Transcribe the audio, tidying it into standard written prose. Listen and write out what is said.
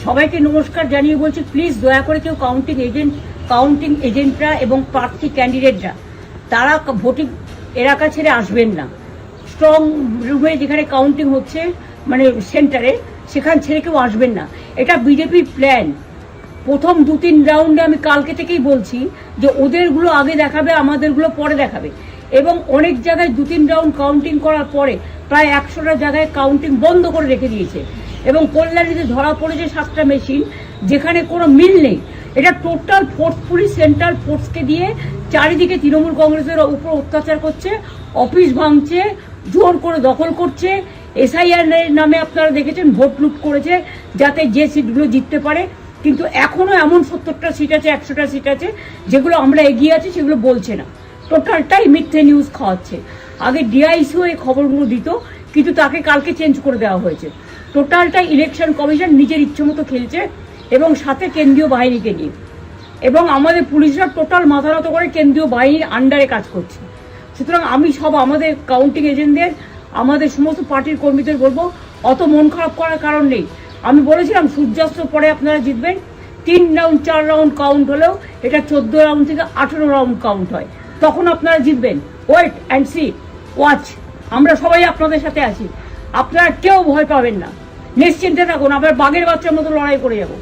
সবাইকে নমস্কার জানিয়ে বলছি, প্লিজ দয়া করে কেউ কাউন্টিং এজেন্টরা এবং প্রার্থী ক্যান্ডিডেটরা তারা ভোটিং এলাকা ছেড়ে আসবেন না। স্ট্রং রুমে যেখানে কাউন্টিং হচ্ছে, মানে সেন্টারে, সেখান ছেড়ে কেউ আসবেন না। এটা বিজেপির প্ল্যান। প্রথম 2-3 রাউন্ডে আমি কালকে থেকেই বলছি যে ওদেরগুলো আগে দেখাবে, আমাদেরগুলো পরে দেখাবে। এবং অনেক জায়গায় 2-3 রাউন্ড কাউন্টিং করার পরে প্রায় 100টা জায়গায় কাউন্টিং বন্ধ করে রেখে দিয়েছে। এবং কল্যাণীতে ধরা পড়েছে 7টা মেশিন, যেখানে কোনো মিল নেই। এটা টোটাল ফোর্সফুলি সেন্ট্রাল ফোর্সকে দিয়ে চারিদিকে তৃণমূল কংগ্রেসের উপর অত্যাচার করছে, অফিস ভাঙছে, জোর করে দখল করছে। এসআইআর নামে আপনারা দেখেছেন ভোট লুট করেছে যাতে যে সিটগুলো জিততে পারে। কিন্তু এখনো এমন 70টা সিট আছে, 100টা সিট আছে যেগুলো আমরা এগিয়ে আছি, সেগুলো বলছে না। টোটালটাই মিথ্যে নিউজ খাওয়াচ্ছে। আগে ডিআইসিও এই খবরগুলো দিত, কিন্তু তাকে কালকে চেঞ্জ করে দেওয়া হয়েছে। টোটালটাই ইলেকশন কমিশন নিজের ইচ্ছে মতো খেলছে, এবং সাথে কেন্দ্রীয় বাহিনীকে নিয়ে। এবং আমাদের পুলিশরা টোটাল মাথা নত করে কেন্দ্রীয় বাহিনীর আন্ডারে কাজ করছে। সুতরাং আমি আমাদের কাউন্টিং এজেন্টদের, আমাদের সমস্ত পার্টির কর্মীদের বলবো, অত মন খারাপ করার কারণ নেই। আমি বলেছিলাম সূর্যাস্তের পরে আপনারা জিতবেন। 3 রাউন্ড 4 রাউন্ড কাউন্ট হলেও এটা 14 রাউন্ড থেকে 18 রাউন্ড কাউন্ট হয়, তখন আপনারা জিতবেন। Wait and see, watch. আমরা সবাই আপনাদের সাথে আছি, আপনারা কেউ ভয় পাবেন না, নিশ্চিন্তে থাকুন। আমরা বাঘের বাচ্চার মতো লড়াই করে যাবো।